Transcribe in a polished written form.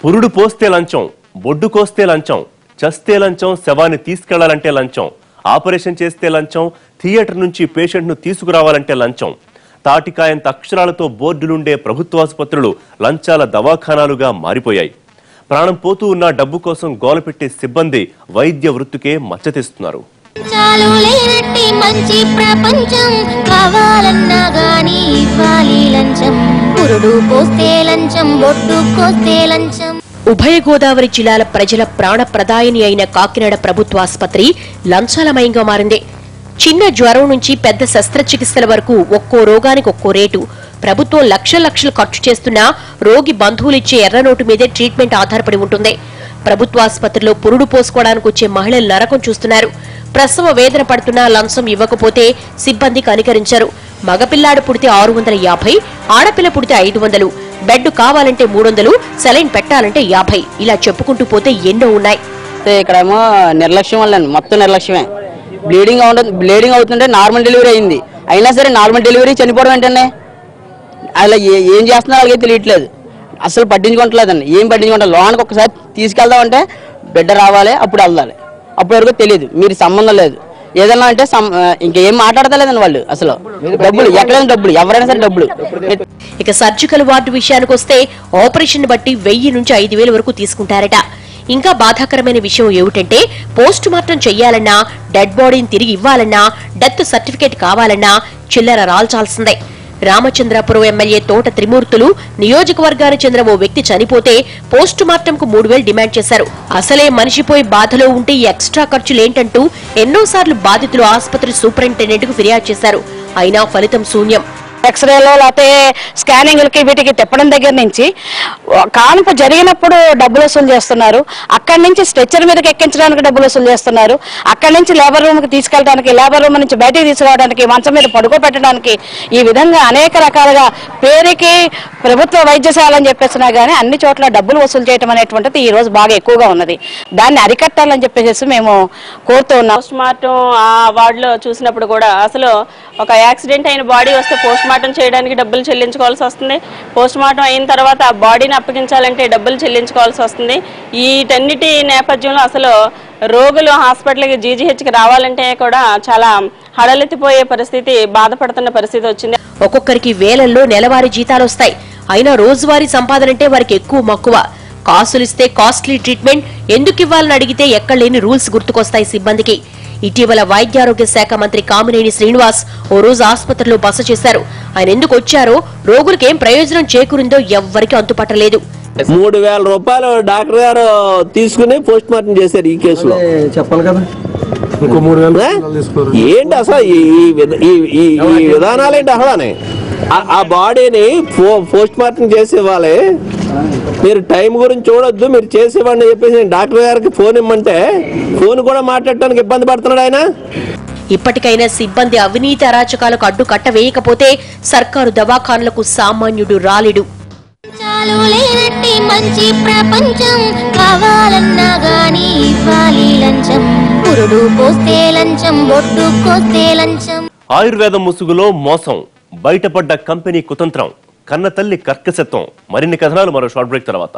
పురుడు పోస్తే లంచం, బొడ్డు కోస్తే లంచం, చస్తే లంచం, శవాన్ని తీసుకెళ్లాలంటే లంచం, ఆపరేషన్ చేస్తే లంచం, థియేటర్ నుంచి పేషెంట్ ను తీసుకురావాలంటే లంచం. తాటికాయంత అక్షరాలతో బోర్డులుండే ప్రభుత్వాసుపత్రులు లంచాల దవాఖానాలుగా మారిపోయాయి. ప్రాణం పోతూ ఉన్న డబ్బు కోసం గోలపెట్టే సిబ్బంది వైద్య వృత్తికే మచ్చతీస్తున్నారు. ఉభయ గోదావరి జిల్లాల ప్రజల ప్రాణ ప్రదాయిని అయిన కాకినాడ ప్రభుత్వాసుపత్రి లంచాలమయంగా మారింది. చిన్న జ్వరం నుంచి పెద్ద శస్త్రచికిత్సల వరకు ఒక్కో రోగానికి ఒక్కో రేటు. ప్రభుత్వం లక్షలు ఖర్చు చేస్తున్నా రోగి బంధువులిచ్చే ఎర్రనోటు మీదే ట్రీట్మెంట్ ఆధారపడి ఉంటుంది. ప్రభుత్వాసుపత్రిలో పురుడు పోసుకోవడానికి వచ్చే మహిళలు నరకం చూస్తున్నారు. ప్రసవ వేదన పడుతున్నా లంచం ఇవ్వకపోతే సిబ్బంది కనికరించారు. మగపిల్లాడు పుడితే 650, ఆడపిల్ల పుడితే 500, బెడ్ కావాలంటే 300, సెలైన్ పెట్టాలంటే 50. ఇలా చెప్పుకుంటూ పోతే ఎన్నో ఉన్నాయి. ఇక్కడేమో నిర్లక్ష్యం వల్ల మొత్తం నిర్లక్ష్యమే. బ్లీడింగ్ అవుతుంటే నార్మల్ డెలివరీ అయింది, అయినా సరే నార్మల్ డెలివరీ చనిపోవడం ఏంటంటే అలా ఏం చేస్తున్నా అలాగే తెలియట్లేదు. అసలు పట్టించుకోవట్లేదండి. ఏం పట్టించుకుంటారు? లోనికి ఒకసారి తీసుకెళ్దామంటే బిడ్డ రావాలి, అప్పుడు వెళ్ళాలి. అప్పటి వరకు తెలియదు, మీరు సంబంధం లేదు. ఏదన్నా అంటే ఇంకేం మాట్లాడతలేదండి వాళ్ళు. అసలు డబ్బులు ఎక్కడైనా డబ్బులు, ఎవరైనా సరే డబ్బులు. ఇక సర్జికల్ వార్డు విషయానికి వస్తే ఆపరేషన్ బట్టి 1000 నుంచి 5000 వరకు తీసుకుంటారట. ఇంకా బాధాకరమైన విషయం ఏమిటంటే పోస్ట్ మార్టం చెయ్యాలన్నా, డెడ్ బాడీని తిరిగి ఇవ్వాలన్నా, డెత్ సర్టిఫికేట్ కావాలన్నా చిల్లర రాల్చాల్సిందే. రామచంద్రాపురం ఎమ్మెల్యే తోట త్రిమూర్తులు నియోజకవర్గానికి చెందిన ఓ వ్యక్తి చనిపోతే పోస్ట్ మార్టంకు 3000 డిమాండ్ చేశారు. అసలే మనిషిపోయి బాధలో ఉంటే ఈ ఎక్స్ట్రా ఖర్చులేంటంటూ ఎన్నోసార్లు బాధితులు ఆసుపత్రి సూపరింటెండెంట్ కు ఫిర్యాదు చేశారు. అయినా ఫలితం శూన్యం. ఎక్స్రేలో లేకపోతే స్కానింగ్లకి వీటికి తిప్పడం దగ్గర నుంచి కాన్పు జరిగినప్పుడు డబ్బులు వసూలు చేస్తున్నారు. అక్కడి నుంచి స్ట్రెచ్చర్ మీదకి ఎక్కించడానికి డబ్బులు వసూలు చేస్తున్నారు. అక్కడి నుంచి లేబర్ రూమ్కి తీసుకెళ్ళడానికి, లేబర్ రూమ్ నుంచి బయటికి తీసుకురావడానికి, మంచం మీద పడుకోబెట్టడానికి, ఈ విధంగా అనేక రకాలుగా పేరుకి ప్రభుత్వ వైద్యశాల అని చెప్పేసినా కానీ అన్ని చోట్ల డబ్బులు వసూలు చేయడం అనేటువంటిది ఈ రోజు బాగా ఎక్కువగా ఉన్నది. దాన్ని అరికట్టాలని చెప్పేసి మేము కోరుతూ ఉన్నాం. పోస్ట్ మార్టం ఆ వార్డులో చూసినప్పుడు కూడా అసలు ఒక యాక్సిడెంట్ అయిన బాడీ వస్తే పోస్ట్ మార్టం చేయడానికి డబ్బులు చెల్లించుకోవాల్సి వస్తుంది. పోస్ట్ మార్టం అయిన తర్వాత ఆ బాడీని అప్పగించాలంటే డబ్బులు చెల్లించుకోవాల్సి వస్తుంది. వీటన్నిటి నేపథ్యంలో అసలు రోగులు హాస్పిటల్కి జీజీహెచ్కి రావాలంటే కూడా చాలా హడలెత్తిపోయే పరిస్థితి, బాధపడుతున్న పరిస్థితి వచ్చింది. ఒక్కొక్కరికి వేలల్లో నెలవారీ జీతాలు వస్తాయి. అయినా రోజువారీ సంపాదనంటే వారికి ఎక్కువ మక్కువ. కాసులిస్తే కాస్ట్లీ ట్రీట్మెంట్ ఎందుకు ఇవ్వాలని అడిగితే ఎక్కడలేని రూల్స్ గుర్తుకొస్తాయి సిబ్బందికి. ఇటీవల వైద్యారోగ్య శాఖ మంత్రి కామినేని శ్రీనివాస్ ఓ రోజు ఆసుపత్రిలో బస చేశారు. ఆయన ఎందుకు వచ్చారో, రోగులకేం ప్రయోజనం చేకూరిందో ఎవ్వరికి అంతుపట్టలేదు. 3000 రూపాయలు డాక్టర్ గారు తీసుకుని పోస్ట్ మార్టం చేశారు ఈ కేసులో. చెప్పాలి కదా, ఏంటి అసలు ఈ విధానాలేంటి? అసలు ఆ బాడీని పోస్ట్ మార్టం చేసి ఇవ్వాలి, మీరు టైం గురించి చూడొద్దు, మీరు చేసేవాడిని చెప్పేసి డాక్టర్ గారికి ఫోన్ ఇమ్మంటే ఫోన్ కూడా మాట్లాడటానికి ఇబ్బంది పడుతున్నాడు ఆయన. ఇప్పటికైనా సిబ్బంది అవినీతి అరాచకాలకు అడ్డు కట్టవేయకపోతే సర్కారు దవాఖానలకు సామాన్యుడు రాలేడు. ఆయుర్వేదం ముసుగులో మోసం, బయటపడ్డ కంపెనీ కుతంత్రం, కన్నతల్లి కర్కశత్వం. మరిన్ని కథనాలు మరో షార్ట్ బ్రేక్ తర్వాత.